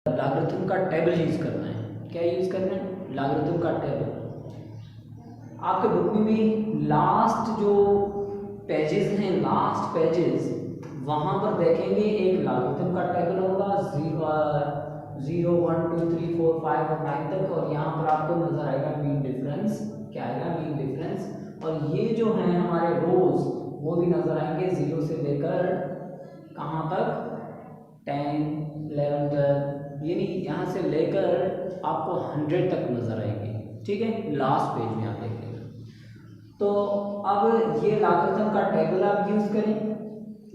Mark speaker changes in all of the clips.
Speaker 1: Logarithm का table use करना है। क्या यूज़ करना है? लॉगरिथम का टेबल। आपके बुक में भी लास्ट जो पेजेस हैं, लास्ट पेजेस, वहाँ पर देखेंगे एक लॉगरिथम का टेबल होगा 0 1 2 3 4 5 और 9 तक, और यहाँ पर आपको नजर आएगा मीन डिफरेंस। क्या आएगा? Mean difference. और ये जो हैं हमारे रोज वो भी नजर आएंगे 0 से लेकर कहाँ तक? 10 11 तक, यानी यहाँ से लेकर आपको 100 तक नजर आएंगे। ठीक है, लास्ट पेज में आप देखेंगे। तो अब ये लॉगरिथम का टेबल आप यूज करें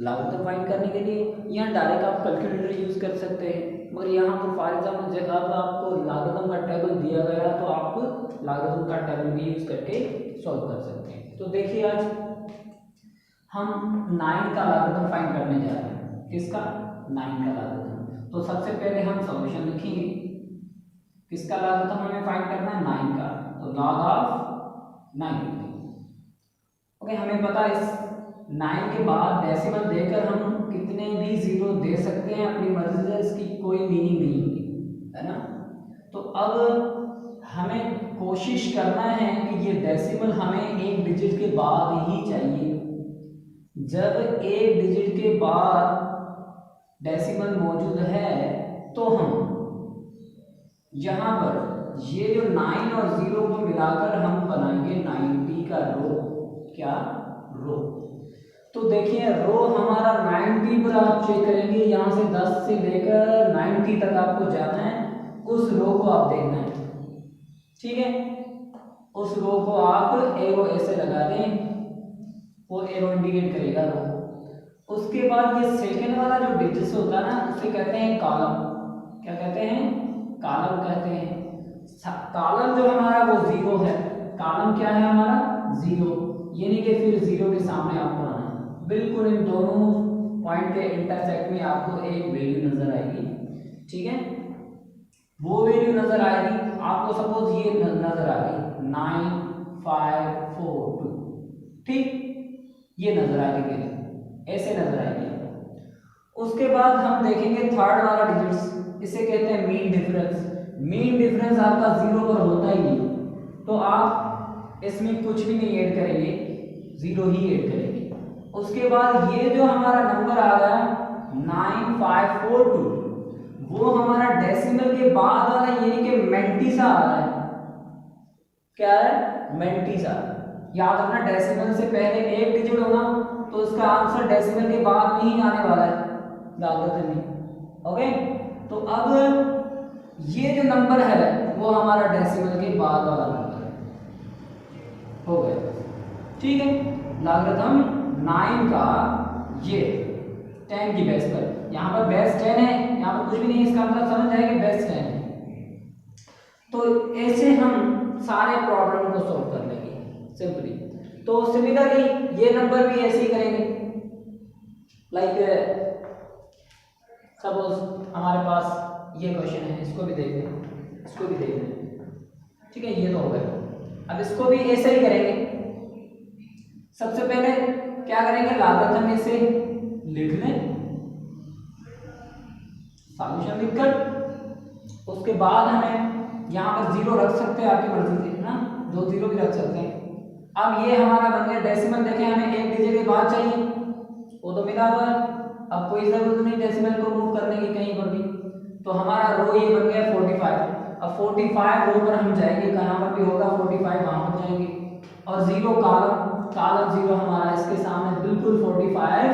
Speaker 1: लॉगरिथम फाइंड करने के लिए, या डायरेक्ट आप कैलकुलेटर यूज कर सकते हैं। मगर यहाँ पर फॉर एग्जाम्पल जगह पर आपको लॉगरिथम का टेबल दिया गया तो आप लॉगरिथम का टेबल भी यूज करके सॉल्व कर सकते हैं। तो देखिए आज हम 9 का लॉगरिथम फाइंड करने जा रहे हैं। किसका? 9 का लॉगरिथम। तो सबसे पहले हम सॉल्यूशन लिखेंगे। किसका लॉगरिथम हमें फाइंड करना है? 9 का। तो लॉग ऑफ 9। ओके, हमें पता है इस 9 के बाद डेसिमल देकर हम कितने भी जीरो दे सकते हैं अपनी मर्जी से, इसकी कोई मीनिंग नहीं होगी, है ना। तो अब हमें कोशिश करना है कि ये डेसिमल हमें एक डिजिट के बाद ही चाहिए। जब एक डिजिट के बाद डेसिमल मौजूद है तो हम यहाँ पर ये जो 9 और 0 को मिलाकर हम बनाएंगे 90 का रो। क्या? रो। तो देखिए रो हमारा 90 पर आप चेक करेंगे, यहाँ से 10 से लेकर 90 तक आपको जाना है, उस रो को आप देखना है। ठीक है, उस रो को आप एरो ऐसे लगा दें, वो एरो इंडिकेट करेगा रो। उसके बाद ये सेकंड वाला जो डिजिट होता है ना, उसे कहते हैं कॉलम। क्या कहते हैं? कॉलम कहते हैं। कॉलम जो हमारा वो 0 है। कॉलम क्या है हमारा? 0, यानी कि फिर 0 के सामने आपको आना है। बिल्कुल इन दोनों पॉइंट के इंटरसेक्ट में आपको एक वैल्यू नजर आएगी। ठीक है, वो वैल्यू नजर आएगी आपको, सपोज ये नजर आ गई 9 5 4 2। ठीक, ये नजर आ गई, ऐसे नजर आएगी। उसके बाद हम देखेंगे थर्ड वाला डिजिट्स, इसे कहते हैं मीन डिफरेंस। मीन डिफरेंस आपका 0 पर होता ही नहीं, तो आप इसमें कुछ भी नहीं ऐड करेंगे, 0 ही ऐड करेंगे। उसके बाद ये जो हमारा नंबर आ गया 9542, वो हमारा डेसिमल के बाद वाला यानी कि मेंटीसा आ रहा है। क्या है? मेंटीसा। याद रखना, डेसिमल से पहले एक डिजिट होगा तो उसका आंसर डेसिमल के बाद में ही आने वाला है लॉगरिथम में। ओके, तो अब ये जो नंबर है वो हमारा डेसिमल के बाद वाला नंबर हो गया। ठीक है, लॉगरिथम 9 का ये 10 की बेस पर, यहाँ पर बेस 10 है, यहाँ पर कुछ भी नहीं, इसका मतलब समझ जाएगा बेस 10 है। तो ऐसे हम सारे प्रॉब्लम को सॉल्व कर लेंगे सिंपली। तो सिमिलरली ये नंबर भी ऐसे ही करेंगे। लाइक सपोज हमारे पास ये क्वेश्चन है, इसको भी देख लें, इसको भी देख लें। ठीक है, ये तो हो गया। अब इसको भी ऐसे ही करेंगे। सबसे पहले क्या करेंगे? लॉगरिथम में से लिख लें, सॉल्यूशन लिखकर उसके बाद हमें यहाँ पर 0 रख सकते हैं आपकी मर्जी से ना, 2 0 भी रख सकते हैं। अब ये हमारा बन गया डेसिमल। देखें हमें एक डिजिट के बाद चाहिए, वो तो मिला हुआ है, अब कोई जरूरत नहीं डेसिमल को मूव करने की कहीं पर भी। तो हमारा रो ये बन गया 45। अब 45 रो पर हम जाएंगे, कहाँ पर भी होगा 45 वहां पर जाएंगे। और 0 कॉलम 0 हमारा इसके सामने बिल्कुल 45,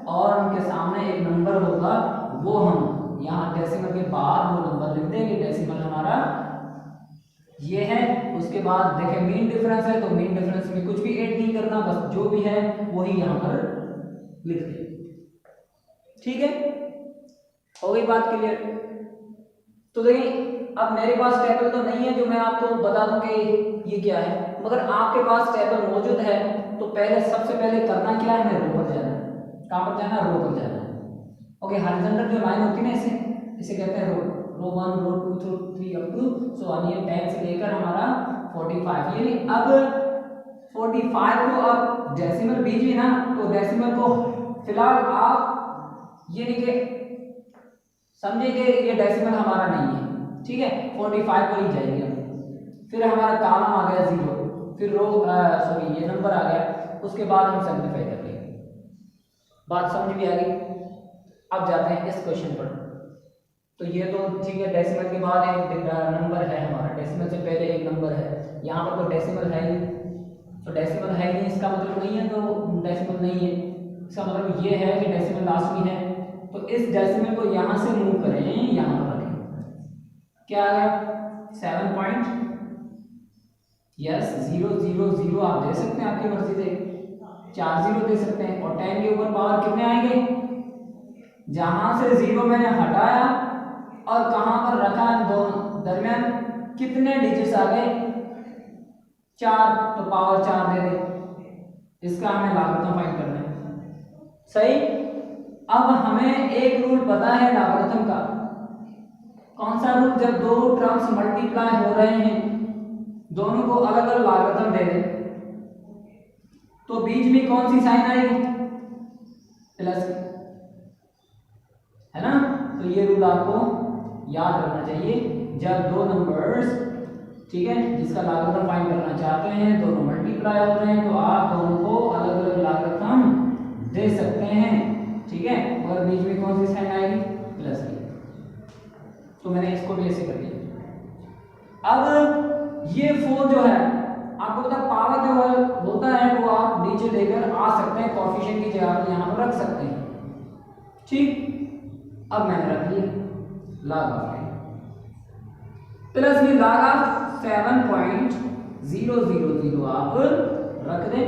Speaker 1: और उनके सामने एक नंबर होगा, वो हम यहाँ डेसिमल के बाद वो नंबर लिख देंगे। डेसिमल हमारा ये है। उसके बाद देखें मीन डिफरेंस है, तो मीन डिफरेंस में कुछ भी ऐड नहीं करना, बस जो भी है वही यहाँ पर लिख दें। ठीक है, हो गई बात क्लियर। तो देखिए अब मेरे पास टेबल तो नहीं है जो मैं आपको बता दूं कि ये क्या है, मगर आपके पास टेबल मौजूद है तो पहले सबसे पहले करना क्या है? हमें रो पर जाना है। कहाँ पर जाना है? रो पर जाना है। ओके, हॉरिजॉन्टल जो लाइन होती है ना, इसे कहते हैं रो। रो 1 रो 2 रो 3 अप टू सो ऑन, ये 10 से लेकर हमारा 45। यानी अब 45 को अब डेसिमल बीजिए ना, तो डेसिमल को फिलहाल आप ये लिखे समझे कि ये डेसिमल हमारा नहीं है, ठीक है, 45 पर ही जाएंगे हम। फिर हमारा कॉलम आ गया 0, फिर रो सॉरी ये नंबर आ गया, उसके बाद हम सिंप्लीफाई कर लेंगे। बात समझ में आ गई। अब जाते हैं इस क्वेश्चन पर। तो ये तो ठीक है, डेसिमल के बाद एक नंबर है हमारा, डेसिमल से पहले एक नंबर है, यहाँ पर तो डेसिमल है ही, तो डेसिमल है नहीं इसका मतलब नहीं है तो डेसिमल नहीं है, इसका मतलब ये है कि डेसिमल लास्ट में है। तो इस डेसिमल को यहाँ से मूव करें, यहाँ पर रखें, क्या आ गया 7 पॉइंट यस 000 आप दे सकते हैं आपकी मर्जी से, 4 0 दे सकते हैं, और 10 के ऊपर पावर कितने आएंगे, जहां से 0 मैंने हटाया और कहां पर रखा, दोनों दरमियान कितने डिजिट्स आ गए, 4, तो पावर 4 दे दे। इसका हमें लॉगरिथम फाइंड करना है, सही। अब हमें एक रूल पता है लॉगरिथम का, कौन सा रूल, जब दो टर्म्स मल्टीप्लाई हो रहे हैं, दोनों को अलग अलग लॉगरिथम दे दें, तो बीच में कौन सी साइन आएगी, प्लस की, है ना। तो ये रूल आपको याद रखना चाहिए, जब दो नंबर्स, ठीक है, जिसका लॉगरिथम फाइंड करना चाहते हैं, दोनों मल्टीप्लाई हो रहे हैं, तो आप दोनों को अलग अलग लॉगरिथम दे सकते हैं, ठीक है, और बीच में कौन सी साइन आएगी, प्लस की। तो मैंने इसको भी ऐसे कर दिया। अब ये 4 जो है, आपको पता पावर जो होता है वो आप नीचे लेकर आ सकते हैं, कोएफिशिएंट की जगह पर यहाँ पर रख सकते हैं, ठीक। अब मैंने रख लिया log ऑफ 10 प्लस में log ऑफ 7.000 आप रख दें।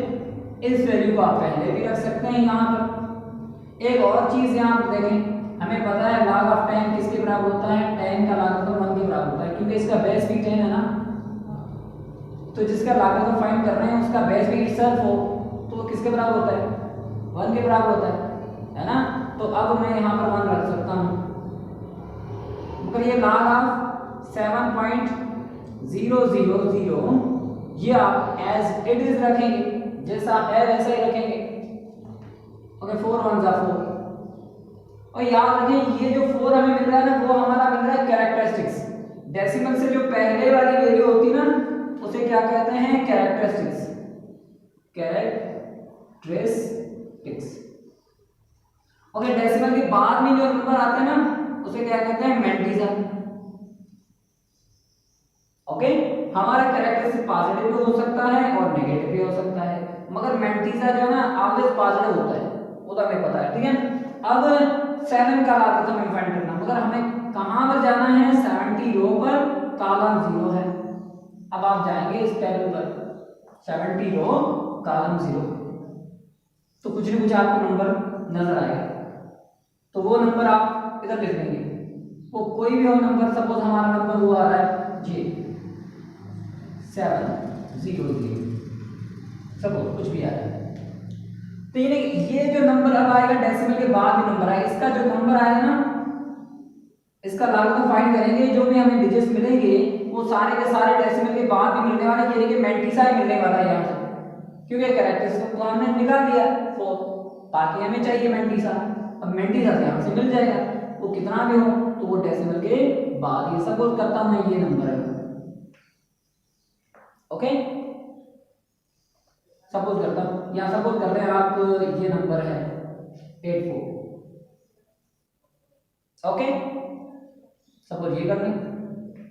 Speaker 1: इस वैल्यू को आप पहले भी रख सकते हैं यहाँ पर। एक और चीज यहाँ पर देखें, हमें पता है log ऑफ 10 किसके बराबर होता है, 10 का लॉगरिथम 1 के बराबर होता है, क्योंकि इसका बेस भी 10 है ना, तो जिसका लॉगरिथम फाइंड कर रहे हैं उसका बेस भी इटसेल्फ हो, तो वो किसके बराबर होता है, 1 के बराबर होता है ना। तो अब मैं यहाँ पर 1 रख सकता हूँ, मगर ये log ऑफ 7.000 ये आप एज इट इज रखेंगे, जैसा है वैसा ही रखेंगे, ओके। 4 1 4, और याद रखें ये जो 4 हमें मिल रहा है ना, वो हमारा मिल रहा है कैरेक्टरिस्टिक्स। डेसिमल से जो पहले वाली वैल्यू होती है ना, उसे क्या कहते हैं, कैरेक्टरिस्टिक्स, कैरेक्टरिस्टिक्स, ओके। डेसिमल के बाद में जो नंबर आते हैं ना, उसे क्या कहते हैं, मैंटीजर, ओके। हमारा कैरेक्टरिस्टिक पॉजिटिव भी हो सकता है और नेगेटिव भी हो सकता है, मगर मैंटीजर जो है ना ऑलवेज पॉजिटिव होता है, वो तो हमें पता है, ठीक है। अब 7 का लॉगरिथम हमें फाइंड करना, मगर हमें कहां पर जाना है, 70 रो पर, कॉलम 0 है। अब आप जाएंगे इस टेबल पर, 70 रो कॉलम 0, तो कुछ न कुछ आपको नंबर नजर आएगा, तो वो नंबर आप इधर लिख देंगे, वो कोई भी हो नंबर, सपोज हमारा नंबर वो आ रहा है जी 700, सपोज कुछ भी आ रहा है, तो ये जो नंबर अब आएगा डेसिमल के बाद में नंबर आएगा, इसका जो नंबर आएगा ना, इसका लॉगरिथम फाइंड करेंगे, जो भी हमें डिजिट्स मिलेंगे वो सारे के सारे डेसिमल के बाद भी मिलने वाले, यानी कि मैंटीसा ही मिलने वाला है यहाँ से, क्योंकि कैरेक्टरिस्टिक को हमने निकाल दिया, तो बाकी हमें चाहिए मैंटीसा। अब मैंटीसा से यहाँ से मिल जाएगा, वो कितना भी हो, तो वो डेसिमल के बाद, ये सपोज करता हूं मैं ये नंबर है, ओके, सपोज करता हूं, या सपोज कर रहे हैं आप, ये नंबर है 84, ओके, सपोज ये कर लें,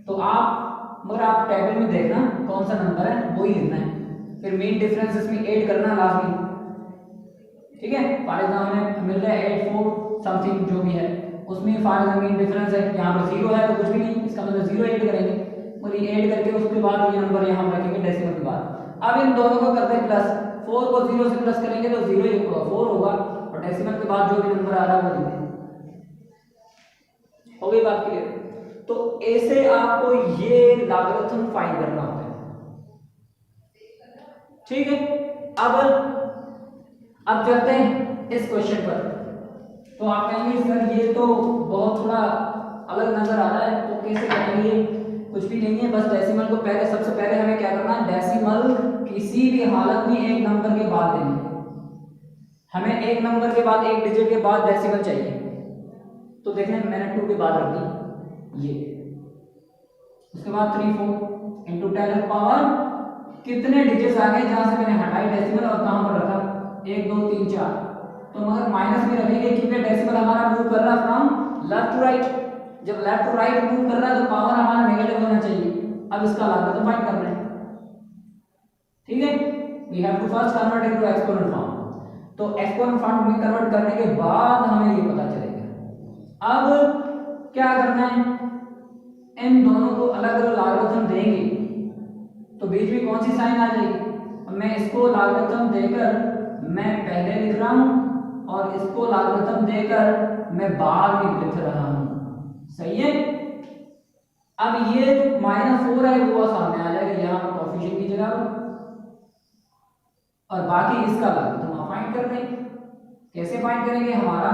Speaker 1: तो आप, मगर आप टेबल में देखना कौन सा नंबर है वो ही लिखना है, फिर मीन डिफरेंस इसमें ऐड करना लाजमी, ठीक है। फॉर एग्जाम्पल हमें मिल रहा है 84 समथिंग जो भी है, उसमें फॉर एग्जाम्पल मीन डिफरेंस है, यहाँ पर 0 है तो कुछ भी नहीं, इसका मतलब 0 ऐड करेंगे, और ये ऐड करके उसके बाद ये नंबर यहाँ रखेंगे डेसिमल के बाद। अब इन दोनों को करते हैं प्लस, 4 को 0 से प्लस करेंगे तो 4 होगा, और डेसिमल के बाद जो भी नंबर आ रहा है वो लिखेंगे, हो गई बात क्लियर। तो ऐसे आपको ये लॉगरिथम फाइंड करना होता है, ठीक है। अब चलते हैं इस क्वेश्चन पर। तो आप कहेंगे सर ये तो बहुत थोड़ा अलग नजर आ रहा है, तो कैसे करेंगे, कुछ भी नहीं है, बस डेसिमल को पहले, सबसे पहले हमें क्या करना है, डेसिमल किसी भी हालत में एक नंबर के बाद लेनी है, हमें एक नंबर के बाद, एक डिजिट के बाद डेसिमल चाहिए, तो देखना मैंने 2 के बाद रख दी ये, उसके बाद 3 4 इंटू 10 पावर कितने डिजिट्स आ गए जहां से मैंने हटाई डेसिमल और कहां पर रखा 1 2 3 4, तो मगर माइनस में रखेंगे क्योंकि डेसिमल हमारा मूव कर रहा है फ्रॉम लेफ्ट टू राइट। जब लेफ्ट टू राइट मूव कर रहा है तो पावर हमारा नेगेटिव होना चाहिए। अब इसका लॉगरिथम फाइंड कर रहे हैं, ठीक है। We have to first convert into exponent form. तो एक्सपोनेंट फॉर्म में कन्वर्ट करने के बाद हमें ये पता चलेगा। अब क्या करना है, इन दोनों को अलग अलग लॉगरिथम देंगे तो बीच में कौन सी साइन आ जाएगी। मैं इसको लॉगरिथम देकर मैं पहले लिख रहा हूं और इसको लॉगरिथम देकर मैं बाद में लिख रहा हूं, सही है। अब ये जो -4 है वो सामने आ जाएगा यहाँ पर कोएफिशिएंट की जगह पर, और बाकी इसका लॉगरिथम आप फाइंड कर देंगे। कैसे फाइंड करेंगे, हमारा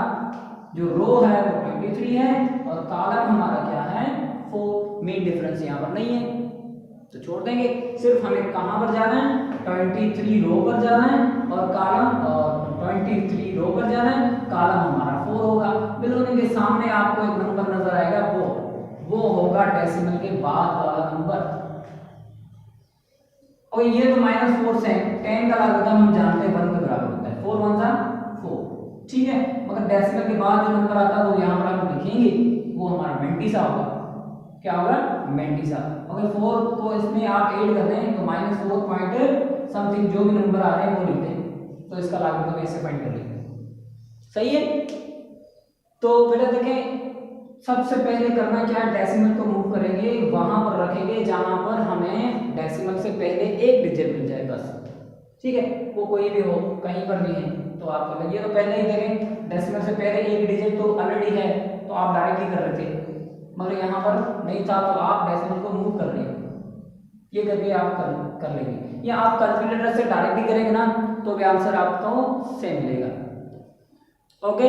Speaker 1: जो रो है वो 23 है और कॉलम हमारा क्या है 4, मेन डिफरेंस यहाँ पर नहीं है तो छोड़ देंगे। सिर्फ हमें कहां पर जाना है 23 रो पर जाना है और कॉलम और 23 रो पर जाना है, कॉलम हमारा 4 होगा। बिलोने के सामने आपको एक नंबर नजर आएगा, वो होगा डेसिमल के बाद वाला नंबर। और ये तो -4 से 10 का लॉगरिथम हम जानते हैं 1 के बराबर होता है, 4 1 4, ठीक है। मगर डेसिमल के बाद जो नंबर आता है वो यहाँ पर हम लिखेंगे, वो हमारा मेंटिसा होगा। क्या होगा, मेंटिसा। अगर 4 को इसमें आप ऐड कर दें तो -4 पॉइंट समथिंग जो भी नंबर आ रहे हैं वो लिख दें, तो इसका लॉगरिथम ऐसे फाइंड कर लेंगे, सही है। तो बेटा देखें, सबसे पहले करना क्या है, डेसिमल को मूव करेंगे, वहां पर रखेंगे जहां पर हमें डेसिमल से पहले एक डिजिट मिल जाए बस, ठीक है। वो कोई भी हो, कहीं पर भी है तो आप कर लेंगे। तो पहले ही देखें डेसिमल से पहले एक डिजिट तो ऑलरेडी है तो आप डायरेक्टली कर रहे थे, मगर यहाँ पर नहीं था तो आप डेसिमल को मूव कर रहे हैं, ये करके आप कर लेंगे। या आप कैलकुलेटर से डायरेक्टली करेंगे ना तो भी आंसर आपको सेम मिलेगा, ओके।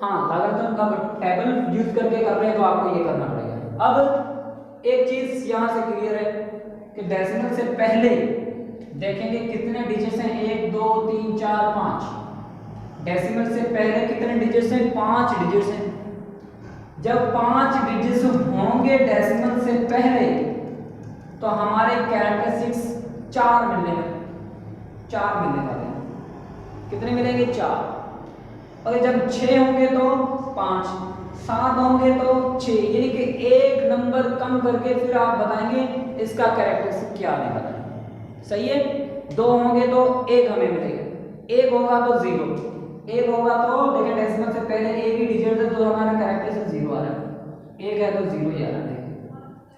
Speaker 1: हाँ, लॉगरिथम का टेबल यूज करके कर रहे हैं तो आपको ये करना पड़ेगा। अब एक चीज यहाँ से क्लियर है कि डेसिमल से पहले देखेंगे कितने डिजिट्स हैं, 1 2 3 4 5। डेसिमल से पहले कितने डिजिट्स हैं, 5 डिजिट्स हैं। जब 5 डिजिट्स होंगे डेसिमल से पहले तो हमारे कैरेक्टरिस्टिक्स 4 मिलने वाले हैं। कितने मिलेंगे, 4। और जब 6 होंगे तो 5, 7 होंगे तो 6, यानी कि एक नंबर कम करके फिर आप बताएंगे इसका कैरेक्टरिस्टिक क्या आने वाला है, सही है। 2 होंगे तो 1 हमें मिलेगा, 1 होगा तो 0, 1 होगा तो देखिए डेसिमल से पहले एक ही डिजिट है तो हमारा कैरेक्टरिस्टिक 0 आ रहा है, 1 है तो 0 ही आ रहा है,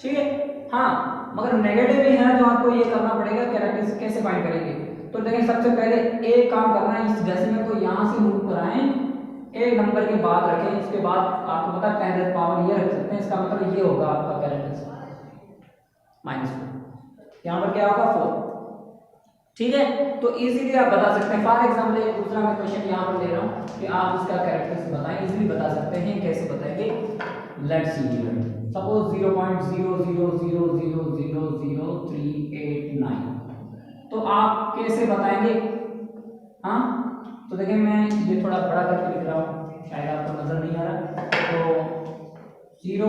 Speaker 1: ठीक है। हाँ, मगर नेगेटिव भी है तो आपको ये करना पड़ेगा, कैरेक्टरिस्टिक कैसे फाइंड करेंगे। तो देखिए सबसे पहले एक काम करना है, इस डेसिमल को यहाँ से मूव कराएं, एक नंबर के बाद रखें, इसके बाद आपको पता है 10 पावर ये रख सकते हैं, इसका मतलब ये होगा आपका कैरेक्टरिस्टिक -4, यहाँ पर क्या होगा 4, ठीक है। तो इजीली आप बता सकते हैं। फॉर एग्जाम्पल एक दूसरा मैं क्वेश्चन यहाँ पर ले रहा हूँ कि आप इसका कैरेक्टरिस्टिक बताएं, इजीली बता सकते हैं। कैसे बताएंगे, लेट्स सी हियर, सपोज 0.000000389, तो आप कैसे बताएंगे। हाँ, तो देखिए मैं ये थोड़ा बड़ा करके लिख रहा हूँ, शायद आपको नजर नहीं आ रहा, तो 0.